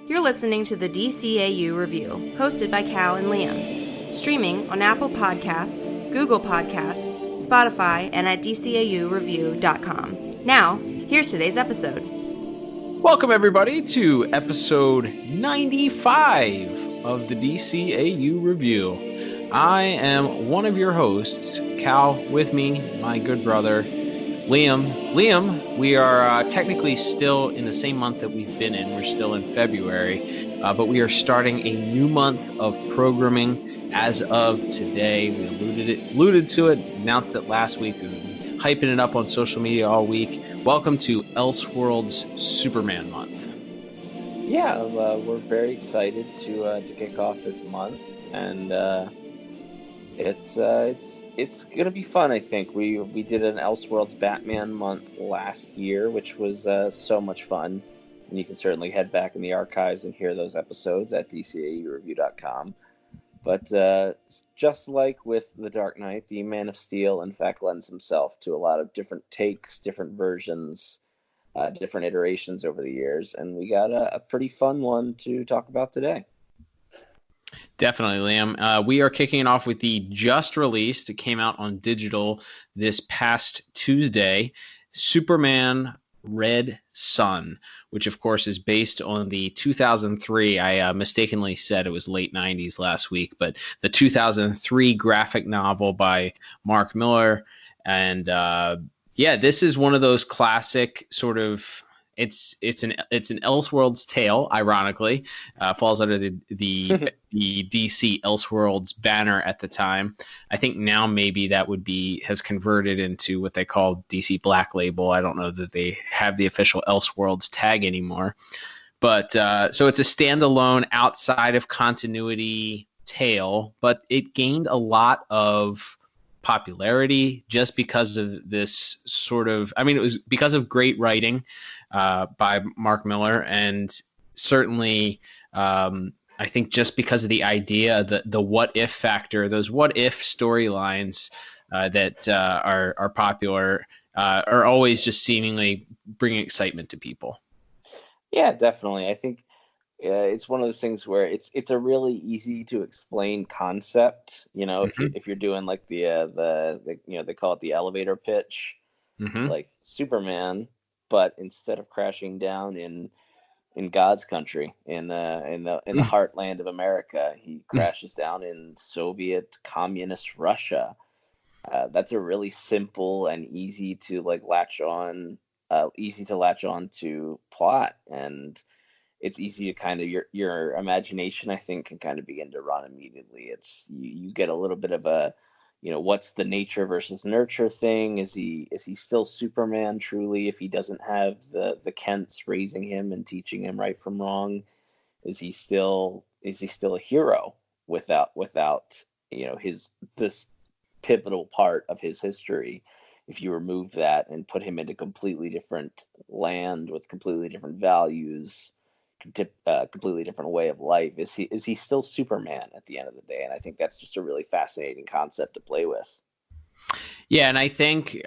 You're listening to the DCAU Review, hosted by Cal and Liam. Streaming on Apple Podcasts, Google Podcasts, Spotify, and at DCAUreview.com. Now, here's today's episode. Welcome, everybody, to episode 95 of the DCAU Review. I am one of your hosts, Cal. With me, my good brother, Liam. Liam, we are technically still in the same month that we've been in. We're still in February, but we are starting a new month of programming as of today. We alluded to it, announced it last week. We've been hyping it up on social media all week. Welcome to Elseworlds Superman month. Yeah, we're very excited to kick off this month, and it's gonna be fun. I think we did an Elseworlds Batman month last year, which was so much fun. And you can certainly head back in the archives and hear those episodes at DCAUreview.com. But just like with The Dark Knight, the Man of Steel, in fact, lends himself to a lot of different takes, different versions, different iterations over the years. And we got a pretty fun one to talk about today. Definitely, Liam. We are kicking it off with the just released, it came out on digital this past Tuesday, Superman Red Sun, which of course is based on the 2003, I mistakenly said it was late 90s last week, but the 2003 graphic novel by Mark Millar. And this is one of those classic sort of, it's an Elseworlds tale, ironically, falls under the DC Elseworlds banner at the time. I think now maybe that has converted into what they call DC Black Label. I don't know that they have the official Elseworlds tag anymore. But so it's a standalone outside of continuity tale, but it gained a lot of popularity just because of this sort of, it was because of great writing by Mark Millar, and certainly I think just because of the idea, the what if factor, those what if storylines that are popular are always just seemingly bringing excitement to people. Yeah, definitely. I think it's one of those things where it's a really easy to explain concept. You know, if you're doing like the they call it the elevator pitch, like Superman, but instead of crashing down in God's country, in the heartland of America, he crashes down in Soviet communist Russia. That's a really simple and easy to latch on to plot, and it's easy to kind of your imagination, I think, can kind of begin to run immediately. It's you get a little bit of a, what's the nature versus nurture thing? Is he still Superman truly if he doesn't have the Kents raising him and teaching him right from wrong? Is he still a hero without this pivotal part of his history? If you remove that and put him into completely different land with completely different values, completely different way of life, is he still Superman at the end of the day? And I think that's just a really fascinating concept to play with. Yeah, and I think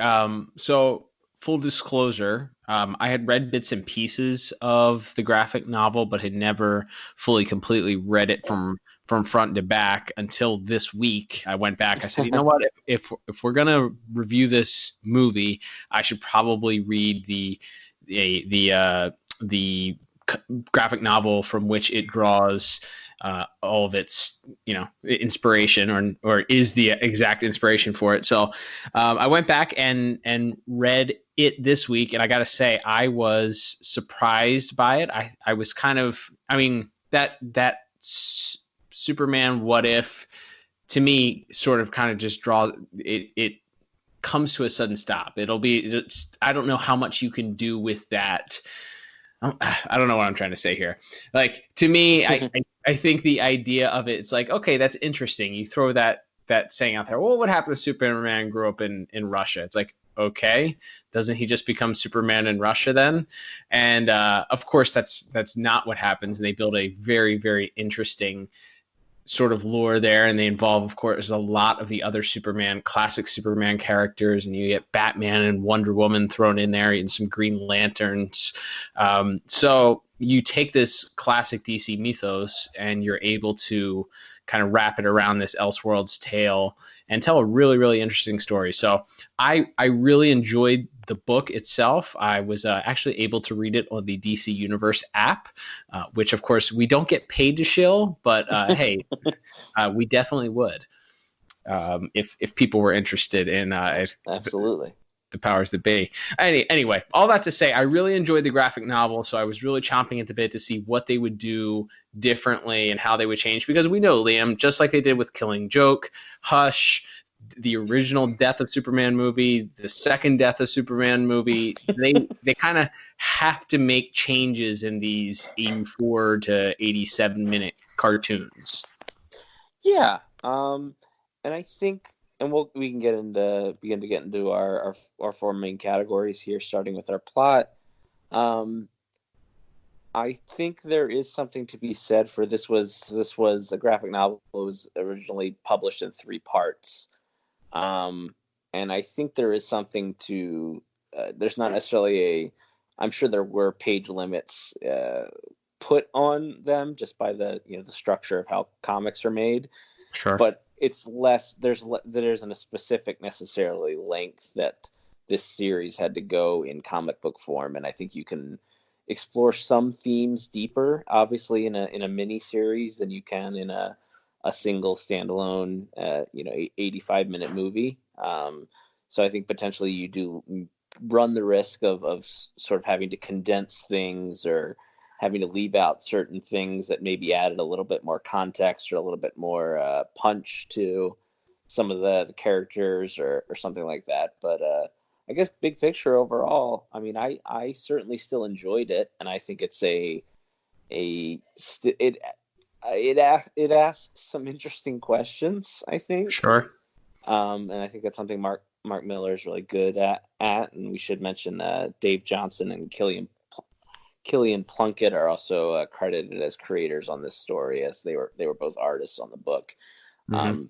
so. Full disclosure, I had read bits and pieces of the graphic novel, but had never fully completely read it from front to back until this week. I went back. I said, you know what? If we're gonna review this movie, I should probably read the graphic novel from which it draws all of its inspiration, or is the exact inspiration for it. So I went back and read it this week, and I gotta say I was surprised by it. I was kind of, that Superman what if to me sort of kind of just draws it comes to a sudden stop. I don't know how much you can do with that. I don't know what I'm trying to say here. Like, to me, I think the idea of it, it's like, okay, that's interesting. You throw that saying out there, well, what would happen if Superman grew up in Russia? It's like, okay, doesn't he just become Superman in Russia then? And of course, that's not what happens. And they build a very, very interesting sort of lore there, and they involve, of course, a lot of the other classic Superman characters, and you get Batman and Wonder Woman thrown in there, and some Green Lanterns. So you take this classic DC mythos and you're able to kind of wrap it around this Elseworlds tale and tell a really, really interesting story. So I really enjoyed the book itself. I was actually able to read it on the DC Universe app, which of course we don't get paid to shill, but hey, we definitely would if people were interested in absolutely. The powers that be. Anyway, all that to say, I really enjoyed the graphic novel, so I was really chomping at the bit to see what they would do differently and how they would change, because we know, Liam, just like they did with Killing Joke, Hush, the original Death of Superman movie, the second Death of Superman movie, they kind of have to make changes in these 84 to 87 minute cartoons. Yeah, and I think, and we can begin to get into our four main categories here, starting with our plot. I think there is something to be said for this was a graphic novel. It was originally published in 3 parts, and I think there is something to. There's not necessarily I'm sure there were page limits put on them just by the structure of how comics are made. Sure, but it's less. There isn't a specific necessarily length that this series had to go in comic book form, and I think you can explore some themes deeper, obviously in a mini series than you can in a single standalone 85-minute movie. So I think potentially you do run the risk of sort of having to condense things or having to leave out certain things that maybe added a little bit more context or a little bit more punch to some of the characters or something like that. But I guess big picture overall, I mean, I certainly still enjoyed it, and I think it's it asks some interesting questions, I think. Sure. And I think that's something Mark Miller is really good at. And we should mention Dave Johnson and Killian Plunkett are also credited as creators on this story, as they were both artists on the book. Mm-hmm.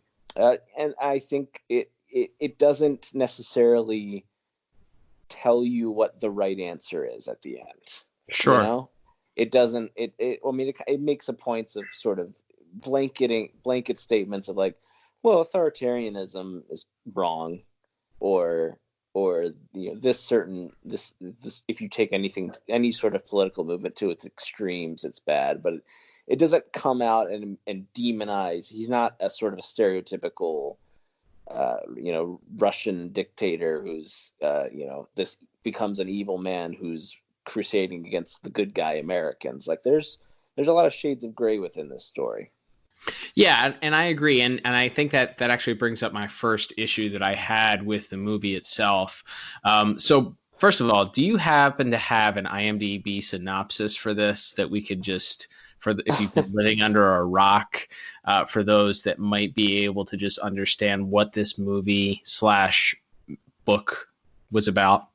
And I think it doesn't necessarily tell you what the right answer is at the end. Sure. It doesn't. It makes a point of sort of blanket statements of like, well, authoritarianism is wrong, or this if you take any sort of political movement to its extremes, it's bad. But it doesn't come out and demonize. He's not a sort of a stereotypical Russian dictator who's this becomes an evil man who's crusading against the good guy Americans. Like there's a lot of shades of gray within this story. Yeah, and I agree, and I think that actually brings up my first issue that I had with the movie itself. So first of all, do you happen to have an IMDb synopsis for this that we could just, if you've been living under a rock, for those that might be able to just understand what this movie / book was about?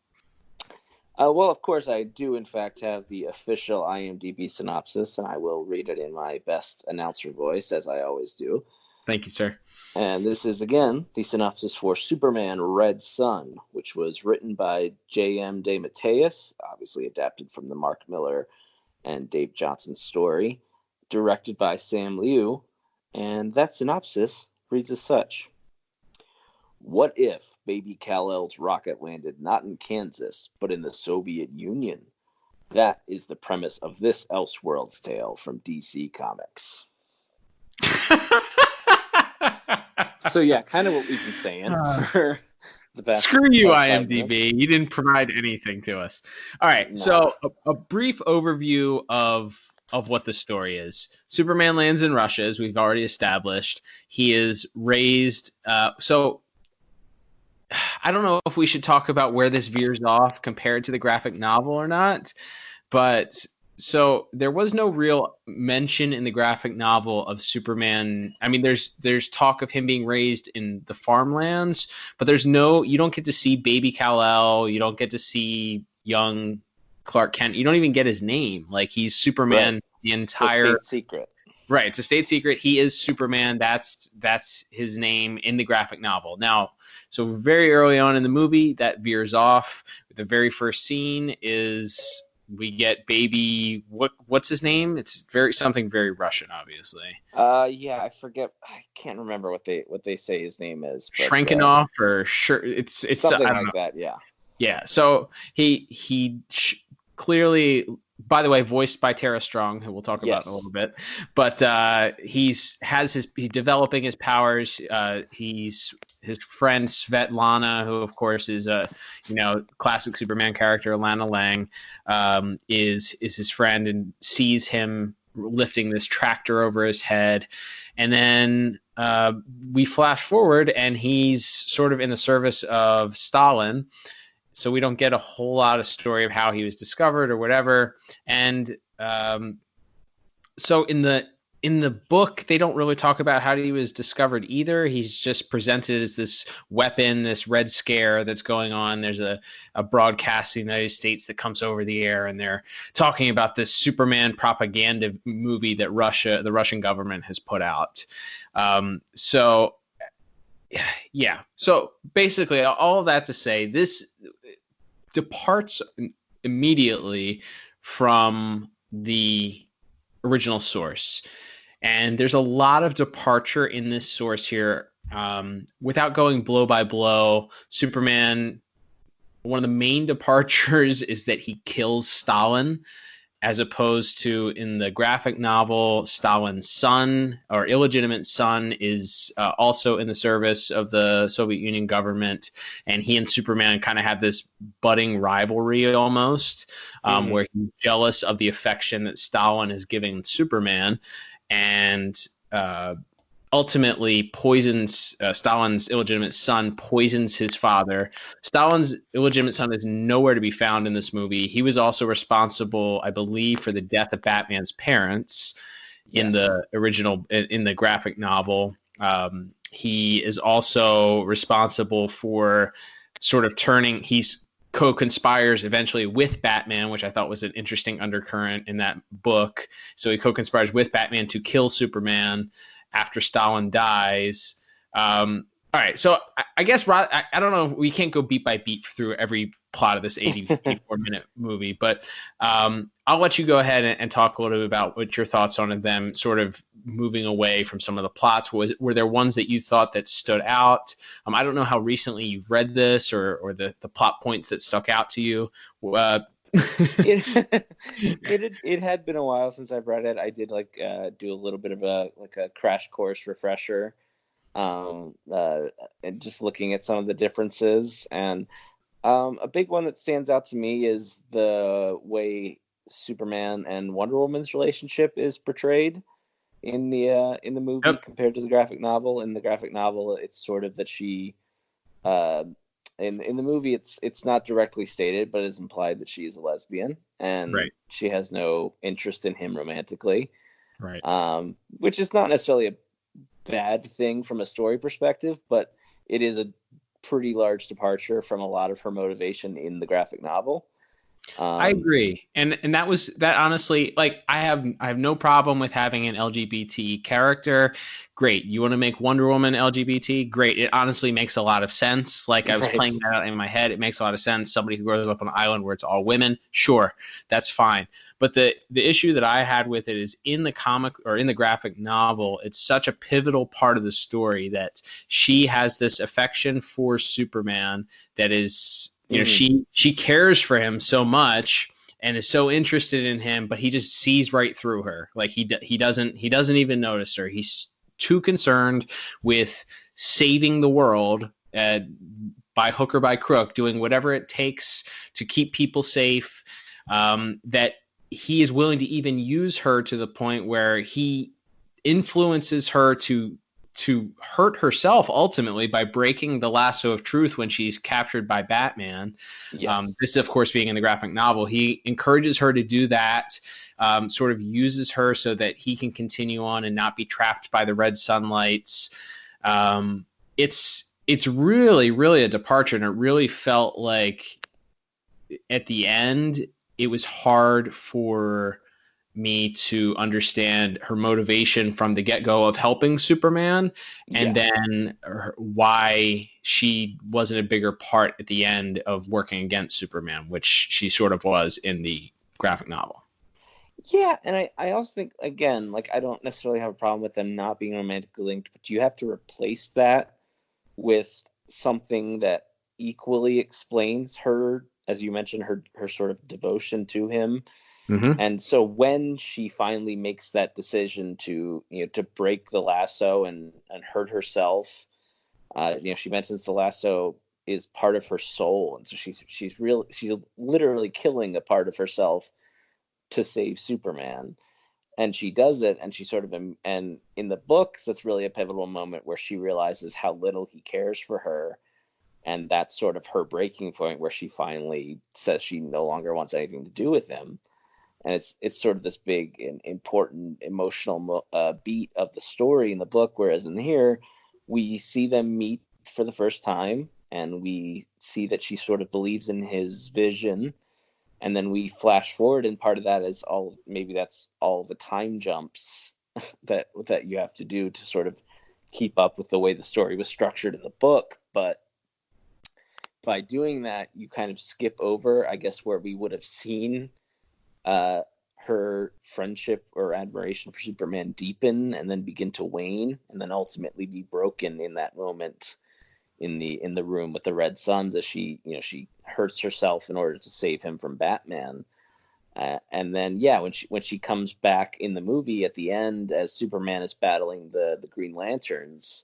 Well, of course, I do, in fact, have the official IMDb synopsis, and I will read it in my best announcer voice, as I always do. Thank you, sir. And this is, again, the synopsis for Superman Red Sun, which was written by J.M. DeMatteis, obviously adapted from the Mark Miller and Dave Johnson story, directed by Sam Liu, and that synopsis reads as such. What if Baby Kal-El's rocket landed not in Kansas, but in the Soviet Union? That is the premise of this Elseworlds tale from DC Comics. So yeah, kind of what we've been saying for the past. Screw you, IMDb. You didn't provide anything to us. All right, no. So a brief overview of what the story is. Superman lands in Russia, as we've already established. He is raised. So I don't know if we should talk about where this veers off compared to the graphic novel or not, but so there was no real mention in the graphic novel of Superman. I mean, there's talk of him being raised in the farmlands, but you don't get to see baby Kal-El. You don't get to see young Clark Kent. You don't even get his name. Like, he's Superman. Right. The entire it's a state secret. Right. It's a state secret. He is Superman. That's his name in the graphic novel. Now, so very early on in the movie, that veers off. The very first scene is we get baby. What's his name? It's something very Russian, obviously. Yeah, I forget. I can't remember what they say his name is. But, Shrenkinov or sure, it's something I don't like know. that. Yeah. Yeah. So he clearly. By the way, voiced by Tara Strong, who we'll talk about in a little bit. But he's developing his powers. He's his friend Svetlana, who of course is a classic Superman character. Lana Lang is his friend and sees him lifting this tractor over his head, and then we flash forward, and he's sort of in the service of Stalin. So we don't get a whole lot of story of how he was discovered or whatever. And so in the book, they don't really talk about how he was discovered either. He's just presented as this weapon, this Red Scare that's going on. There's a broadcast in the United States that comes over the air, and they're talking about this Superman propaganda movie that the Russian government has put out. So basically all of that to say, this departs immediately from the original source, and there's a lot of departure in this source here. Without going blow by blow, Superman, one of the main departures is that he kills Stalin, as opposed to in the graphic novel, Stalin's son or illegitimate son is also in the service of the Soviet Union government. And he and Superman kind of have this budding rivalry almost, where he's jealous of the affection that Stalin is giving Superman, and ultimately poisons Stalin's illegitimate son, poisons his father. Stalin's illegitimate son is nowhere to be found in this movie. He was also responsible, I believe, for the death of Batman's parents in the original, in the graphic novel. He is also responsible for sort of he's co-conspires eventually with Batman, which I thought was an interesting undercurrent in that book. So he co-conspires with Batman to kill Superman after Stalin dies. All right, so I guess I don't know. We can't go beat by beat through every plot of this 84-minute movie, but I'll let you go ahead and talk a little bit about what your thoughts on them sort of moving away from some of the plots. Were there ones that you thought that stood out? I don't know how recently you've read this or the plot points that stuck out to you. It had been a while since I've read it. I did do a little bit of a crash course refresher, and just looking at some of the differences. And a big one that stands out to me is the way Superman and Wonder Woman's relationship is portrayed in the movie compared to the graphic novel. In the graphic novel, it's sort of that she. In the movie, it's not directly stated, but it's implied that she is a lesbian, and she has no interest in him romantically. Right. Which is not necessarily a bad thing from a story perspective, but it is a pretty large departure from a lot of her motivation in the graphic novel. I agree, and that honestly, like I have no problem with having an LGBT character. Great, you want to make Wonder Woman LGBT? Great, it honestly makes a lot of sense. Like I was playing that out in my head, it makes a lot of sense. Somebody who grows up on an island where it's all women, sure, that's fine. But the issue that I had with it is in the comic or in the graphic novel, it's such a pivotal part of the story that she has this affection for Superman that is. She cares for him so much and is so interested in him, but he just sees right through her. Like he doesn't even notice her. He's too concerned with saving the world by hook or by crook, doing whatever it takes to keep people safe, that he is willing to even use her to the point where he influences her to hurt herself ultimately by breaking the lasso of truth when she's captured by Batman. Yes. This, of course, being in the graphic novel, he encourages her to do that, sort of uses her so that he can continue on and not be trapped by the red sunlights. It's really, really a departure, and it really felt like at the end, it was hard for me to understand her motivation from the get-go of helping Superman, and then why she wasn't a bigger part at the end of working against Superman, which she sort of was in the graphic novel. Yeah, and I also think, again, like, I don't necessarily have a problem with them not being romantically linked, but you have to replace that with something that equally explains her, as you mentioned, her sort of devotion to him. Mm-hmm. And so when she finally makes that decision to, to break the lasso and hurt herself, she mentions the lasso is part of her soul, and so she's literally killing a part of herself to save Superman. And she does it, and she sort of, and in the books, that's really a pivotal moment where she realizes how little he cares for her, and that's sort of her breaking point where she finally says she no longer wants anything to do with him. And it's sort of this big and important emotional beat of the story in the book, whereas in here we see them meet for the first time, and we see that she sort of believes in his vision. And then we flash forward, and part of that is that's all the time jumps that you have to do to sort of keep up with the way the story was structured in the book. But by doing that, you kind of skip over, I guess, where we would have seen her friendship or admiration for Superman deepen and then begin to wane, and then ultimately be broken in that moment in the room with the Red Suns, as she hurts herself in order to save him from Batman. And then when she comes back in the movie at the end, as Superman is battling the Green Lanterns,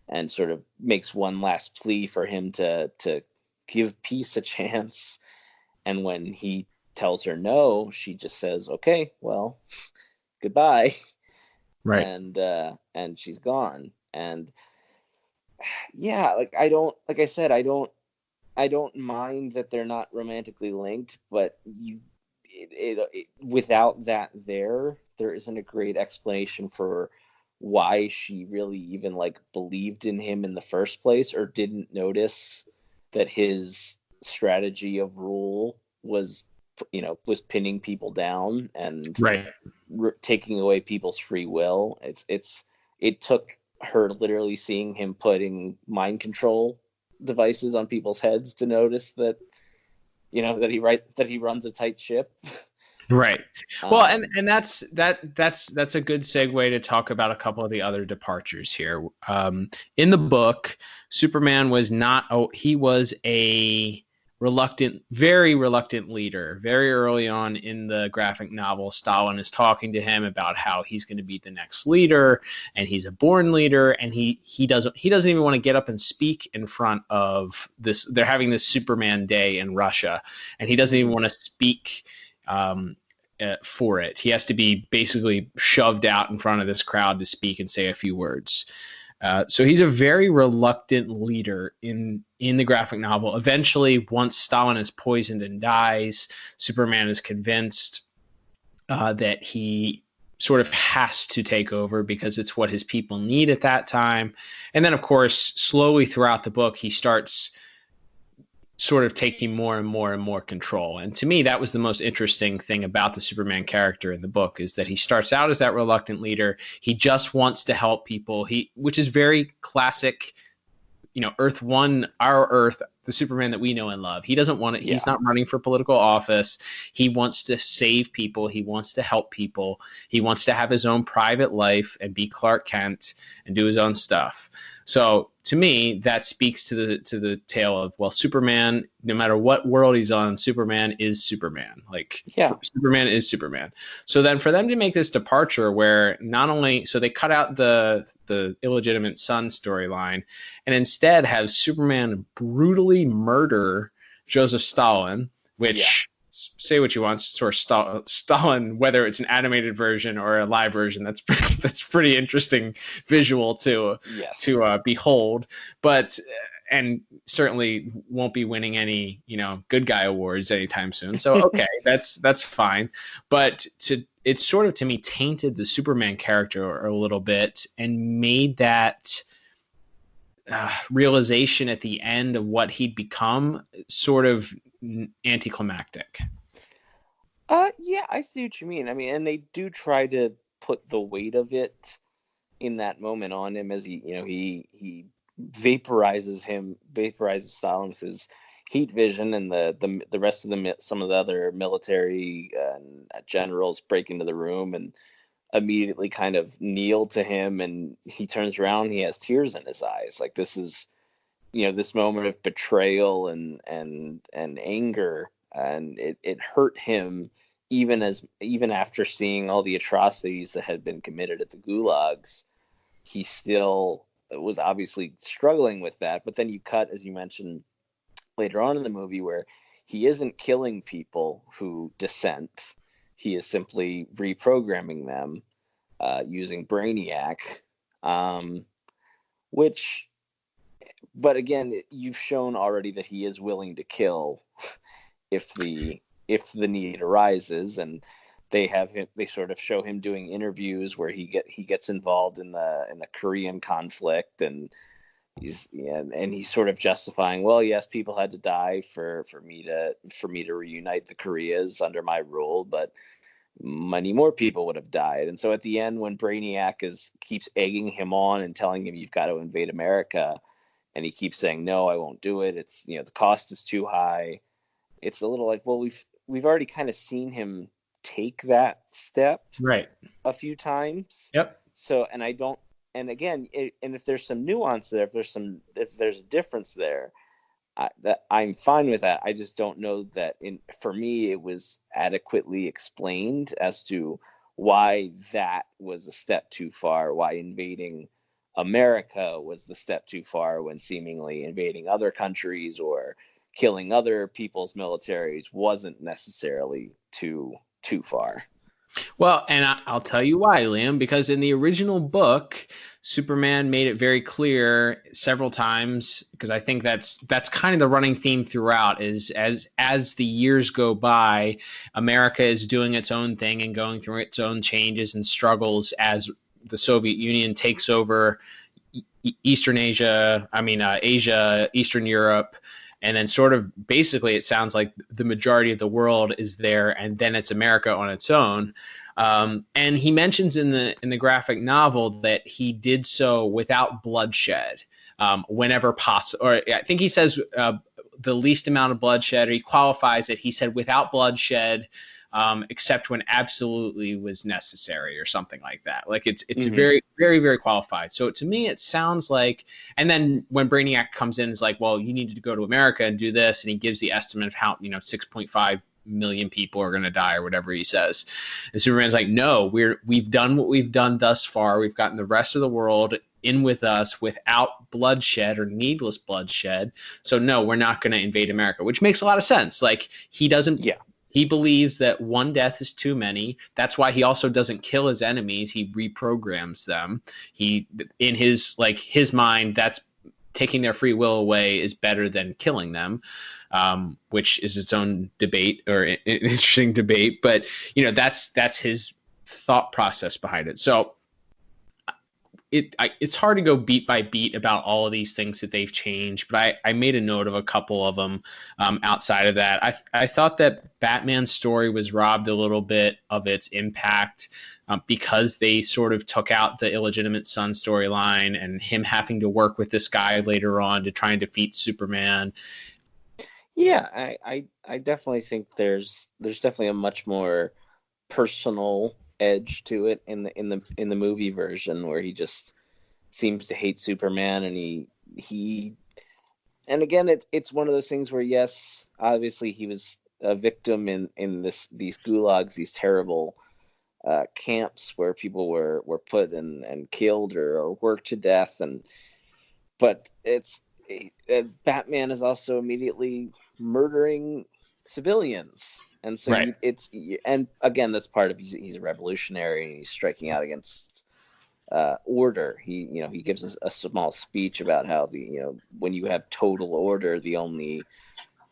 and sort of makes one last plea for him to give peace a chance, and when he tells her no, she just says, "Okay, well, goodbye." Right. And she's gone. And yeah, like, I don't mind that they're not romantically linked, but without that, there isn't a great explanation for why she really even believed in him in the first place, or didn't notice that his strategy of rule was pinning people down and Right. taking away people's free will. It took her literally seeing him putting mind control devices on people's heads to notice that that he runs a tight ship. Right. Well, and that's a good segue to talk about a couple of the other departures here. In the book, Superman was he was a very reluctant leader. Very early on in the graphic novel, Stalin is talking to him about how he's going to be the next leader, and he's a born leader, and he doesn't even want to get up and speak in front of this. They're having this Superman Day in Russia, and he doesn't even want to speak for it. He has to be basically shoved out in front of this crowd to speak and say a few words. So he's a very reluctant leader in the graphic novel. Eventually, once Stalin is poisoned and dies, Superman is convinced that he sort of has to take over because it's what his people need at that time. And then, of course, slowly throughout the book, he starts sort of taking more and more and more control. And to me, that was the most interesting thing about the Superman character in the book, is that he starts out as that reluctant leader. He just wants to help people, which is very classic, Earth One, our Earth, the Superman that we know and love. He doesn't want it. Yeah. He's not running for political office. He wants to save people. He wants to help people. He wants to have his own private life and be Clark Kent and do his own stuff. So to me, that speaks to the tale of, well, Superman, no matter what world he's on, Superman is Superman. Superman is Superman. So then for them to make this departure where not only, so they cut out the illegitimate son storyline and instead have Superman brutally murder Joseph Stalin, which say what you want, sort of Stalin, whether it's an animated version or a live version, that's pretty interesting visual to behold. But and certainly won't be winning any good guy awards anytime soon. So okay, that's fine. But it's sort of, to me, tainted the Superman character a little bit and made that realization at the end of what he'd become sort of anticlimactic. Yeah, I see what you mean. I mean, and they do try to put the weight of it in that moment on him as he vaporizes Stalin with his heat vision, and the rest of some of the other military generals break into the room and immediately kind of kneel to him, and he turns around, he has tears in his eyes. Like, this is, this moment of betrayal and anger, and it hurt him even after seeing all the atrocities that had been committed at the gulags. He still was obviously struggling with that. But then you cut, as you mentioned later on in the movie, where he isn't killing people who dissent. He is simply reprogramming them using Brainiac, but again, you've shown already that he is willing to kill if the need arises, and they sort of show him doing interviews where he gets involved in the Korean conflict, and he's sort of justifying, well, yes, people had to die for me to reunite the Koreas under my rule, but many more people would have died. And so at the end, when Brainiac keeps egging him on and telling him you've got to invade America, and he keeps saying, no, I won't do it, it's, the cost is too high. It's a little like, well, we've already kind of seen him take that step a few times. Yep. So, and again, and if there's some nuance there, if there's a difference there, that I'm fine with that. I just don't know that for me, it was adequately explained as to why that was a step too far, why invading America was the step too far, when seemingly invading other countries or killing other people's militaries wasn't necessarily too far. Well, and I'll tell you why, Liam, because in the original book, Superman made it very clear several times, because I think that's kind of the running theme throughout, is as the years go by, America is doing its own thing and going through its own changes and struggles as the Soviet Union takes over Asia, Eastern Europe. And then sort of basically it sounds like the majority of the world is there, and then it's America on its own. And he mentions in the graphic novel that he did so without bloodshed, whenever possible. Or I think he says the least amount of bloodshed, or he qualifies it. He said without bloodshed, except when absolutely was necessary, or something like that. Like it's very, very, very qualified. So to me, it sounds like, and then when Brainiac comes in, it's like, well, you need to go to America and do this. And he gives the estimate of how, 6.5 million people are going to die, or whatever he says. And Superman's like, no, we've done what we've done thus far. We've gotten the rest of the world in with us without bloodshed or needless bloodshed. So no, we're not going to invade America, which makes a lot of sense. Like he doesn't, he believes that one death is too many. That's why he also doesn't kill his enemies. He reprograms them. He, in his mind, that's taking their free will away is better than killing them, which is its own debate, or an interesting debate. But, that's his thought process behind it. So it's hard to go beat by beat about all of these things that they've changed, but I made a note of a couple of them. Outside of that, I thought that Batman's story was robbed a little bit of its impact because they sort of took out the illegitimate son storyline and him having to work with this guy later on to try and defeat Superman. Yeah, I definitely think there's definitely a much more personal edge to it in the movie version, where he just seems to hate Superman, and he and again, it's one of those things where, yes, obviously he was a victim in these gulags, these terrible camps where people were put and killed or worked to death, but Batman is also immediately murdering civilians. And so right. And again, that's part of, he's a revolutionary, and he's striking out against order. He gives us a small speech about how when you have total order, the only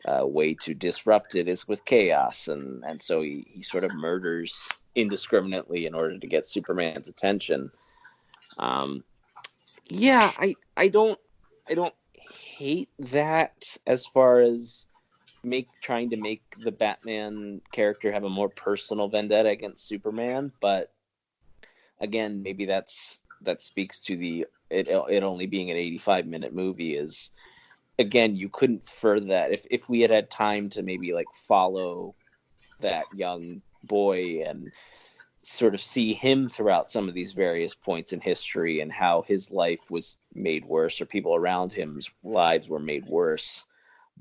way to disrupt it is with chaos. And so he sort of murders indiscriminately in order to get Superman's attention. I don't hate that as far as trying to make the Batman character have a more personal vendetta against Superman, but again, maybe that speaks to it only being an 85-minute movie, is again, you couldn't further that. If we had had time to maybe like follow that young boy and sort of see him throughout some of these various points in history and how his life was made worse, or people around him's lives were made worse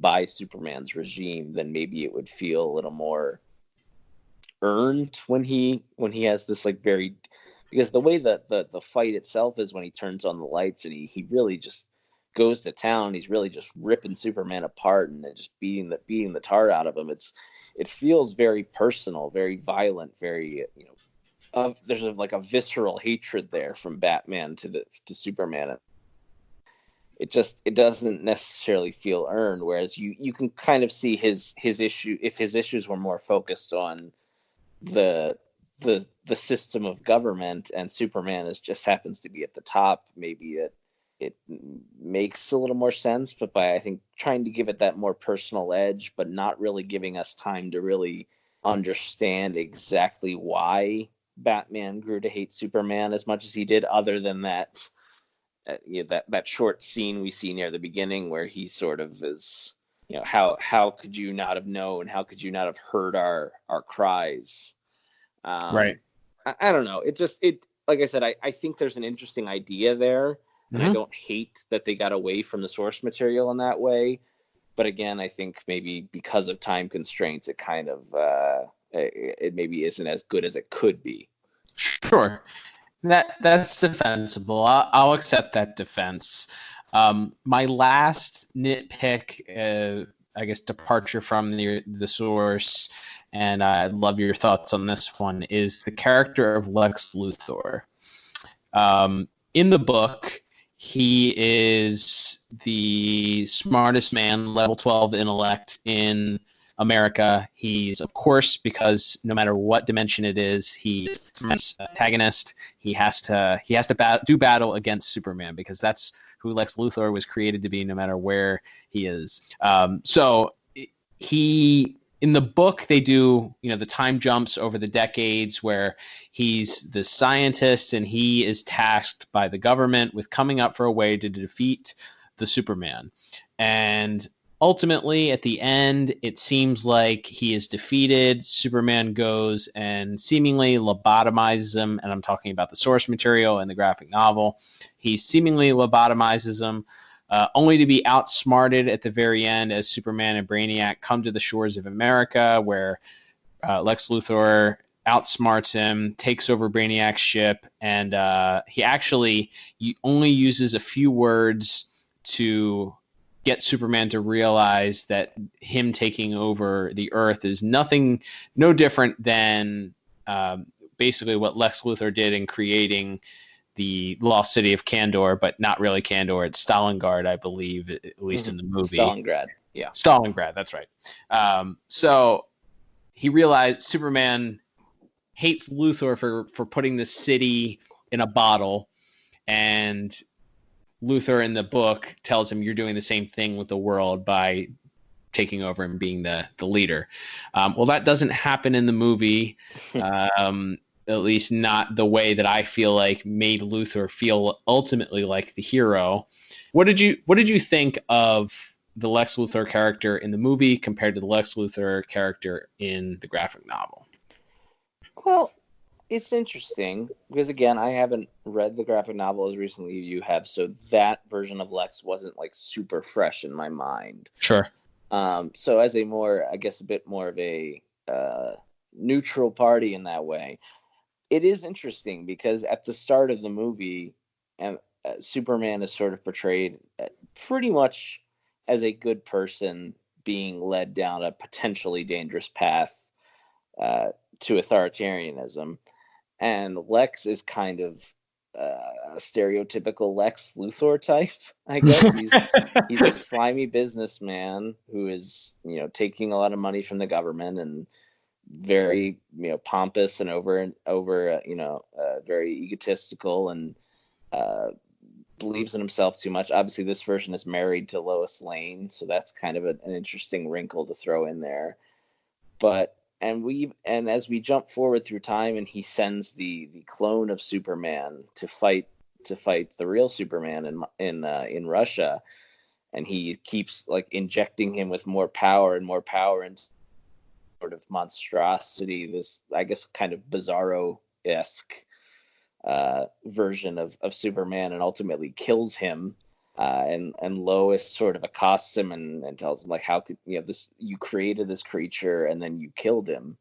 by Superman's regime, then maybe it would feel a little more earned when he has this like very, because the way that the fight itself is when he turns on the lights and he really just goes to town. He's really just ripping Superman apart and then just beating the tar out of him. It feels very personal, very violent, very, there's like a visceral hatred there from Batman to Superman. It doesn't necessarily feel earned. Whereas you can kind of see his issue, if his issues were more focused on the system of government and Superman just happens to be at the top, maybe it makes a little more sense. But by, I think, trying to give it that more personal edge, but not really giving us time to really understand exactly why Batman grew to hate Superman as much as he did, other than that that short scene we see near the beginning where he sort of is, how could you not have known? How could you not have heard our cries? Right. I don't know. It like I said, I think there's an interesting idea there, and I don't hate that they got away from the source material in that way. But again, I think maybe because of time constraints, it kind of it maybe isn't as good as it could be. Sure. That's defensible. I'll accept that defense. My last nitpick, I guess, departure from the source, and I'd love your thoughts on this one, is the character of Lex Luthor. In the book, he is the smartest man, level 12 intellect in America. He's, of course, because no matter what dimension it is, he's an antagonist. He has to do battle against Superman, because that's who Lex Luthor was created to be, no matter where he is. So he, in the book, they do, the time jumps over the decades where he's the scientist and he is tasked by the government with coming up for a way to defeat the Superman. And ultimately, at the end, it seems like he is defeated. Superman goes and seemingly lobotomizes him, and I'm talking about the source material in the graphic novel. He seemingly lobotomizes him, only to be outsmarted at the very end as Superman and Brainiac come to the shores of America, where Lex Luthor outsmarts him, takes over Brainiac's ship, and he only uses a few words to get Superman to realize that him taking over the Earth is no different than basically what Lex Luthor did in creating the lost city of Kandor, but not really Kandor. It's Stalingrad, I believe, at least in the movie. Stalingrad, yeah. Stalingrad, that's right. So he realized Superman hates Luthor for putting the city in a bottle, and Luthor in the book tells him, you're doing the same thing with the world by taking over and being the leader. Well, that doesn't happen in the movie, at least not the way that I feel like made Luthor feel ultimately like the hero. What did you think of the Lex Luthor character in the movie compared to the Lex Luthor character in the graphic novel? Well, it's interesting because, again, I haven't read the graphic novel as recently as you have, so that version of Lex wasn't like super fresh in my mind. Sure. So as a bit more of a neutral party in that way, it is interesting because at the start of the movie, and Superman is sort of portrayed pretty much as a good person being led down a potentially dangerous path to authoritarianism. And Lex is kind of a stereotypical Lex Luthor type, I guess. He's a slimy businessman who is, taking a lot of money from the government and very, pompous and very egotistical and believes in himself too much. Obviously, this version is married to Lois Lane, so that's kind of an interesting wrinkle to throw in there. But as we jump forward through time, and he sends the clone of Superman to fight the real Superman in Russia. and he keeps like injecting him with more power and more power and sort of monstrosity, this, I guess, kind of Bizarro-esque version of Superman, and ultimately kills him. And Lois sort of accosts him and tells him, like, how could you created this creature and then you killed him,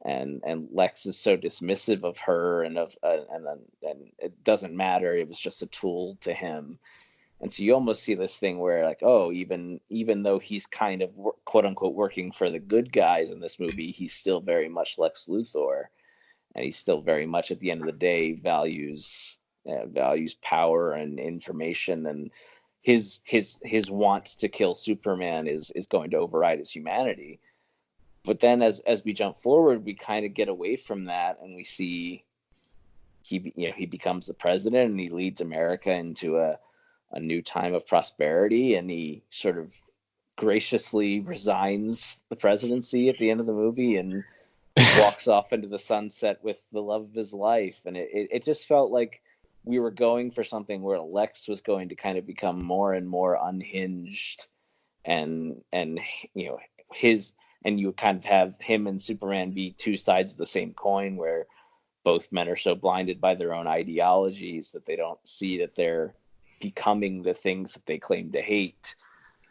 and Lex is so dismissive of her and it doesn't matter, it was just a tool to him. And so you almost see this thing where, like, oh, even though he's kind of quote unquote working for the good guys in this movie, he's still very much Lex Luthor, and he's still very much, at the end of the day, values power and information, and his want to kill Superman is going to override his humanity. But then as we jump forward, we kind of get away from that, and we see he becomes the president, and he leads America into a new time of prosperity, and he sort of graciously resigns the presidency at the end of the movie and walks off into the sunset with the love of his life. And it just felt like we were going for something where Lex was going to kind of become more and more unhinged, and you kind of have him and Superman be two sides of the same coin, where both men are so blinded by their own ideologies that they don't see that they're becoming the things that they claim to hate.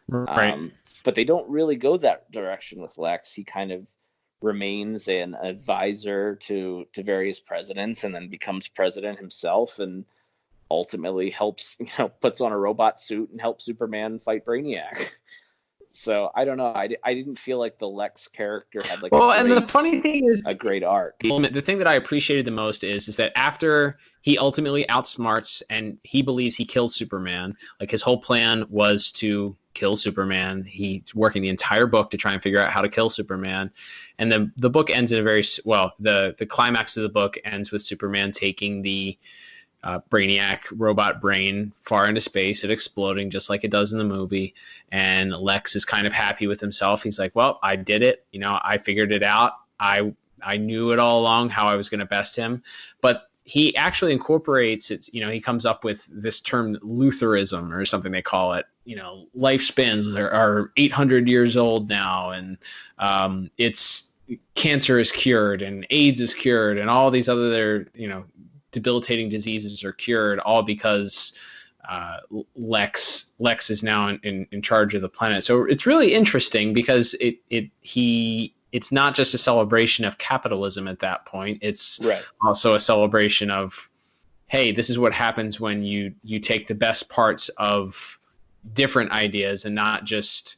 Right. But they don't really go that direction with Lex. He kind of remains an advisor to various presidents, and then becomes president himself, and ultimately helps, puts on a robot suit and helps Superman fight Brainiac. So I don't know. I didn't feel like the Lex character had like and the funny thing is a great arc. The thing that I appreciated the most is that after he ultimately outsmarts and he believes he kills Superman, like his whole plan was to kill Superman. He's working the entire book to try and figure out how to kill Superman. And the book ends in a very, well, the climax of the book ends with Superman taking the Brainiac robot brain far into space, it exploding just like it does in the movie. And Lex is kind of happy with himself. He's like, well, I did it. I figured it out. I knew it all along how I was going to best him. But he actually incorporates it. He comes up with this term Lutherism or something they call it. Lifespans are 800 years old now, and it's cancer is cured and AIDS is cured and all these other, debilitating diseases are cured, all because Lex is now in charge of the planet. So it's really interesting because it's not just a celebration of capitalism at that point. It's also a celebration of, hey, this is what happens when you take the best parts of different ideas and not just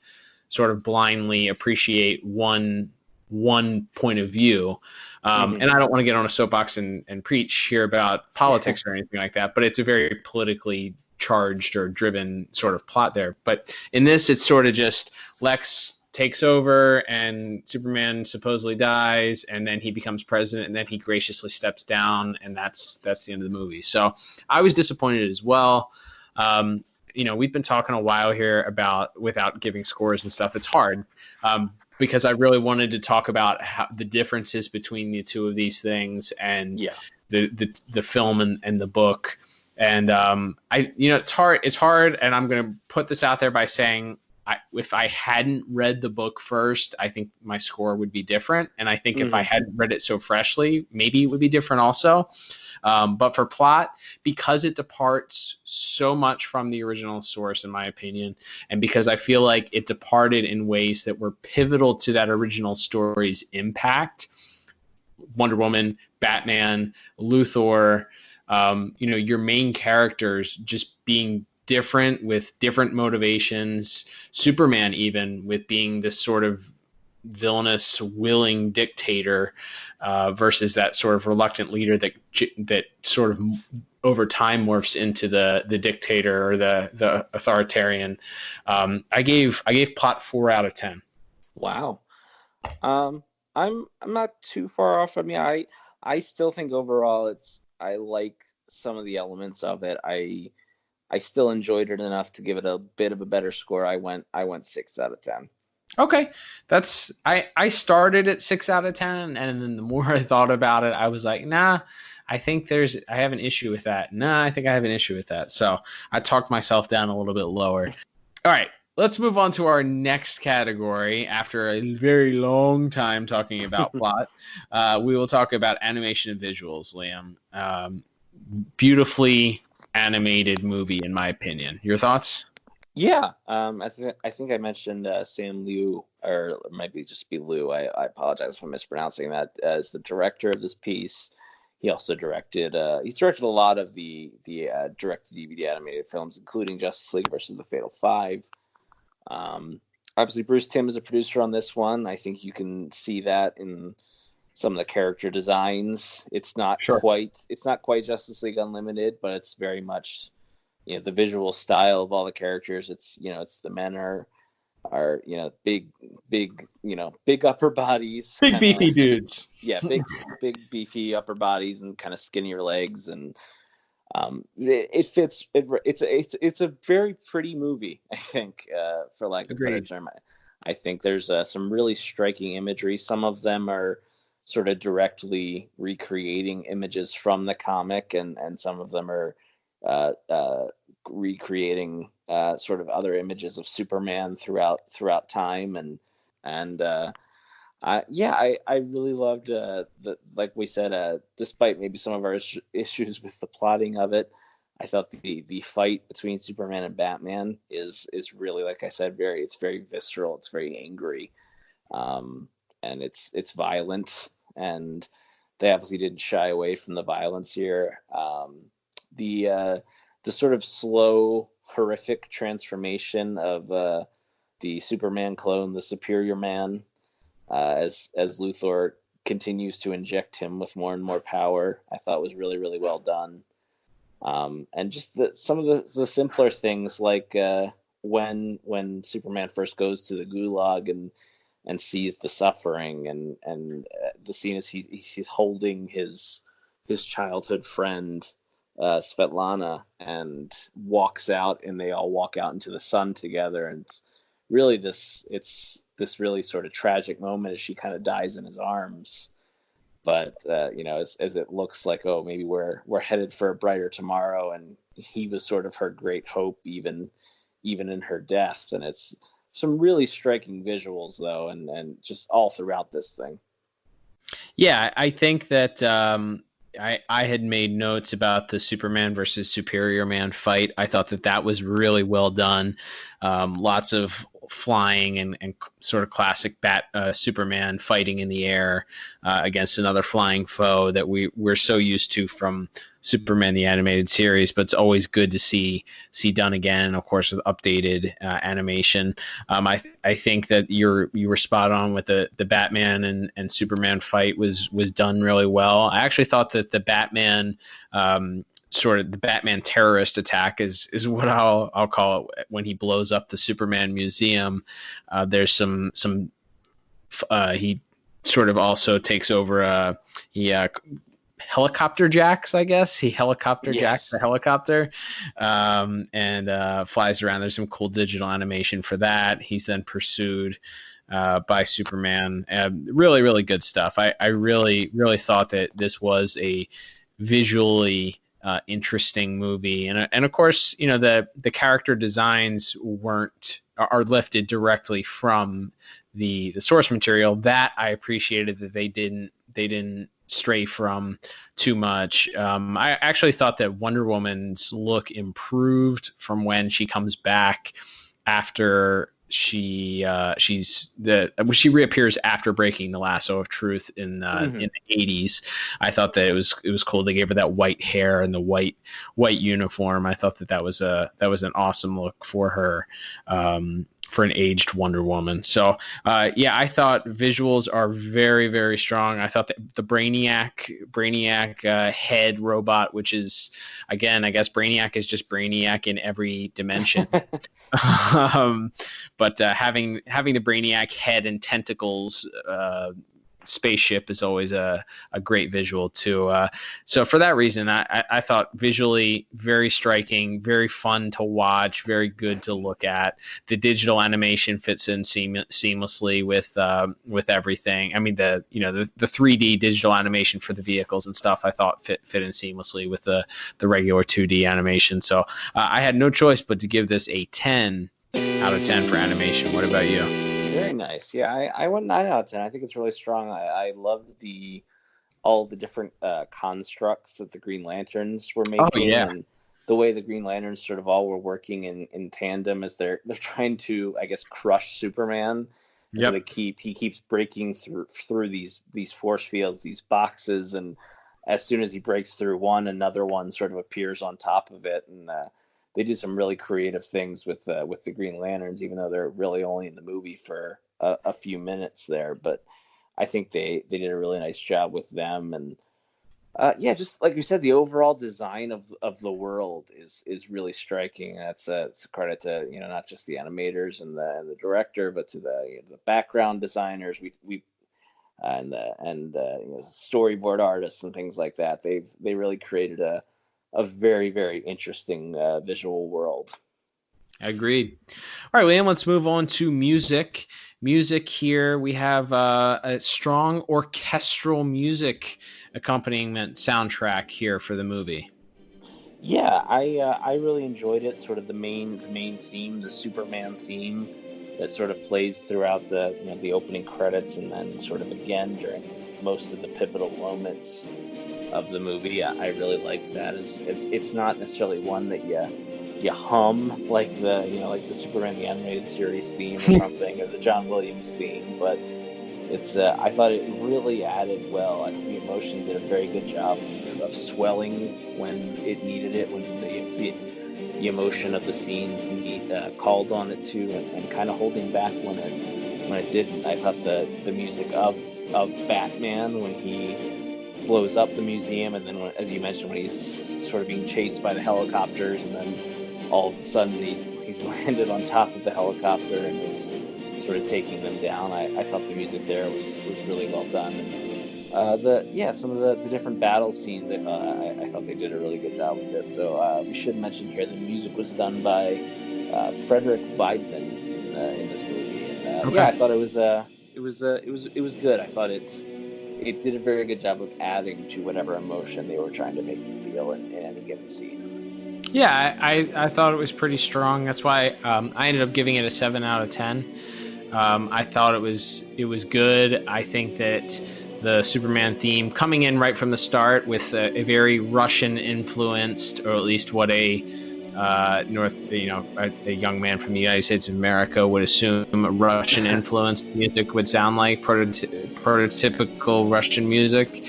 sort of blindly appreciate one point of view. And I don't want to get on a soapbox and preach here about politics or anything like that, but it's a very politically charged or driven sort of plot there. But in this, it's sort of just Lex takes over and Superman supposedly dies, and then he becomes president, and then he graciously steps down, and that's the end of the movie. So I was disappointed as well. We've been talking a while here about, without giving scores and stuff, it's hard. Because I really wanted to talk about how the differences between the two of these things, and the film and the book. And it's hard. And I'm going to put this out there by saying, if I hadn't read the book first, I think my score would be different. And I think if I hadn't read it so freshly, maybe it would be different also. But for plot, because it departs so much from the original source, in my opinion, and because I feel like it departed in ways that were pivotal to that original story's impact, Wonder Woman, Batman, Luthor, your main characters just being different with different motivations, Superman even with being this sort of villainous, willing dictator versus that sort of reluctant leader that sort of over time morphs into the dictator or the authoritarian. I gave plot 4 out of 10. Wow. I'm not too far off. I mean, I still think overall I like some of the elements of it. I still enjoyed it enough to give it a bit of a better score. I went 6 out of 10. Okay. I started at 6 out of 10, and then the more I thought about it, I was like, nah, I think I have an issue with that. Nah, I think I have an issue with that. So I talked myself down a little bit lower. All right. Let's move on to our next category. After a very long time talking about plot, we will talk about animation and visuals, Liam. Beautifully animated movie, in my opinion. Your thoughts? Yeah, I think I mentioned Sam Liu, or it might be just be Liu. I apologize for mispronouncing that. As the director of this piece, he also directed. He's directed a lot of the direct-to-DVD animated films, including Justice League versus the Fatal Five. Obviously, Bruce Timm is a producer on this one. I think you can see that in some of the character designs. It's not quite Justice League Unlimited, but it's very much, the visual style of all the characters. It's the men are big upper bodies, big beefy dudes. Yeah, big beefy upper bodies and kind of skinnier legs, and it fits. It's a very pretty movie, I think, for lack of a better term. I think there's some really striking imagery. Some of them are sort of directly recreating images from the comic, and some of them are recreating sort of other images of Superman throughout time, I really loved like we said, despite maybe some of our issues with the plotting of it, I thought the fight between Superman and Batman is really, like I said, it's very visceral, it's very angry, and it's violent, and they obviously didn't shy away from the violence here. The sort of slow, horrific transformation of the Superman clone, the Superior Man, as Luthor continues to inject him with more and more power, I thought was really, really well done. And just some of the simpler things, like when Superman first goes to the Gulag and sees the suffering, and the scene is he's holding his childhood friend, Svetlana, and walks out, and they all walk out into the sun together, and it's really this really sort of tragic moment as she kind of dies in his arms. But as it looks like, oh, maybe we're headed for a brighter tomorrow, and he was sort of her great hope, even in her death. And it's some really striking visuals, though, and just all throughout this thing. Yeah, I think that I had made notes about the Superman versus Superior Man fight. I thought that was really well done. Lots of flying and sort of classic Superman fighting in the air against another flying foe that we're so used to from Superman the animated series, but it's always good to see done again, of course, with updated animation. I think that you were spot on with the Batman and Superman fight was done really well. I actually thought that the Batman sort of the Batman terrorist attack is what I'll call it, when he blows up the Superman museum. There's some he sort of also takes over helicopter jacks, I guess. He helicopter jacks the helicopter and flies around. There's some cool digital animation for that. He's then pursued by Superman. Really, really good stuff. I really, really thought that this was a visually interesting movie, and of course, the character designs are lifted directly from the source material. That I appreciated that they didn't stray from too much. I actually thought that Wonder Woman's look improved from when she comes back after she reappears after breaking the lasso of truth in the 80s. I thought that it was cool. They gave her that white hair and the white uniform. I thought that was an awesome look for her, for an aged Wonder Woman. So I thought visuals are very, very strong. I thought that the Brainiac head robot, which is, again, I guess Brainiac is just Brainiac in every dimension. But having the Brainiac head and tentacles spaceship is always a great visual too. So for that reason, I thought visually very striking, very fun to watch, very good to look at. The digital animation fits in seamlessly with everything. I mean, the 3D digital animation for the vehicles and stuff, I thought fit in seamlessly with the regular 2D animation. So I had no choice but to give this a 10 out of 10 for animation. What about you? Very nice. Yeah, I went 9 out of 10. I think it's really strong. I loved all the different constructs that the Green Lanterns were Oh, making, yeah. and the way the Green Lanterns sort of all were working in tandem as they're trying to, I guess, crush Superman. And so he keeps breaking through these force fields, these boxes, and as soon as he breaks through one, another one sort of appears on top of it, and they do some really creative things with the Green Lanterns, even though they're really only in the movie for a few minutes there. But I think they did a really nice job with them, and just like you said, the overall design of the world is really striking. And it's a credit to not just the animators and the director, but to the background designers. We and storyboard artists and things like that. They really created a very, very interesting visual world. Agreed. All right, Liam, let's move on to music. Music here, we have a strong orchestral music accompaniment soundtrack here for the movie. Yeah, I really enjoyed it. Sort of the main theme, the Superman theme, that sort of plays throughout the opening credits, and then sort of again during most of the pivotal moments of the movie. I really liked that. It's not necessarily one that you hum like the Superman the Animated Series theme or something, or the John Williams theme, but it's I thought it really added well. I think the emotion did a very good job of swelling when it needed it, when the emotion of the scenes called on it to, and kind of holding back when it didn't. I thought the music of Batman when he blows up the museum, and then as you mentioned, when he's sort of being chased by the helicopters, and then all of a sudden he's landed on top of the helicopter and is sort of taking them down. I thought the music there was really well done. And some of the different battle scenes, I thought they did a really good job with it. So we should mention here the music was done by Frederick Weidman in this movie. And Okay. I thought it was good. I thought it did a very good job of adding to whatever emotion they were trying to make you feel in any given scene. Yeah, I thought it was pretty strong. That's why I ended up giving it a 7 out of 10. I thought it was good. I think that the Superman theme coming in right from the start with a very Russian influenced, or at least what a young man from the United States of America would assume Russian influenced music would sound like, prototypical Russian music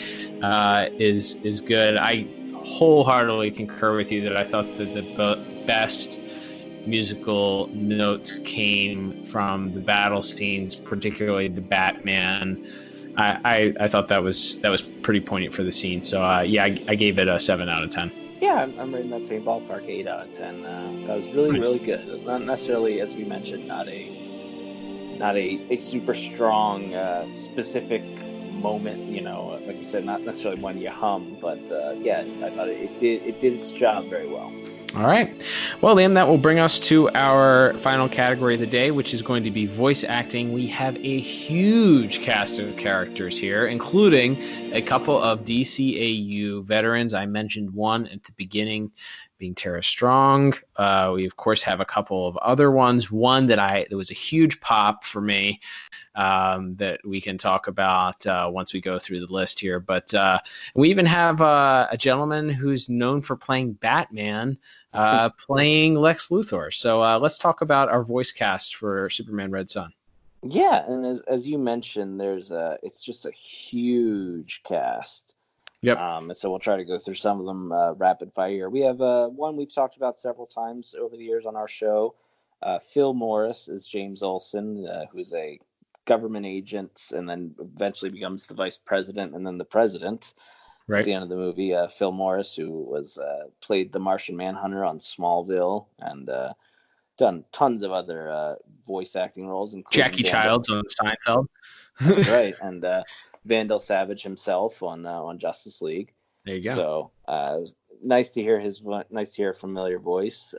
is good. I wholeheartedly concur with you that I thought that the best musical notes came from the battle scenes, particularly the Batman. I thought that was pretty poignant for the scene. So I gave it a 7 out of 10. Yeah, I'm right in that same ballpark, 8 out of 10. That was really, really good. Not necessarily, as we mentioned, not a super strong specific moment, like you said, not necessarily one you hum, but I thought it did its job very well. All right. Well, Liam, that will bring us to our final category of the day, which is going to be voice acting. We have a huge cast of characters here, including a couple of DCAU veterans. I mentioned one at the beginning, being Tara Strong. We, of course, have a couple of other ones. One that was a huge pop for me, that we can talk about once we go through the list here. But we even have a gentleman who's known for playing Batman, playing Lex Luthor. So let's talk about our voice cast for Superman Red Son. Yeah, and as you mentioned, it's just a huge cast. Yep. And so we'll try to go through some of them rapid fire. We have one we've talked about several times over the years on our show. Phil Morris is James Olsen, who's a government agent and then eventually becomes the vice president and then the president. Right. At the end of the movie. Phil Morris, who was played the Martian Manhunter on Smallville and done tons of other voice acting roles, including Jackie Childs on Seinfeld. That's right, and Vandal Savage himself on Justice League. There you go. So it was nice to hear a familiar voice.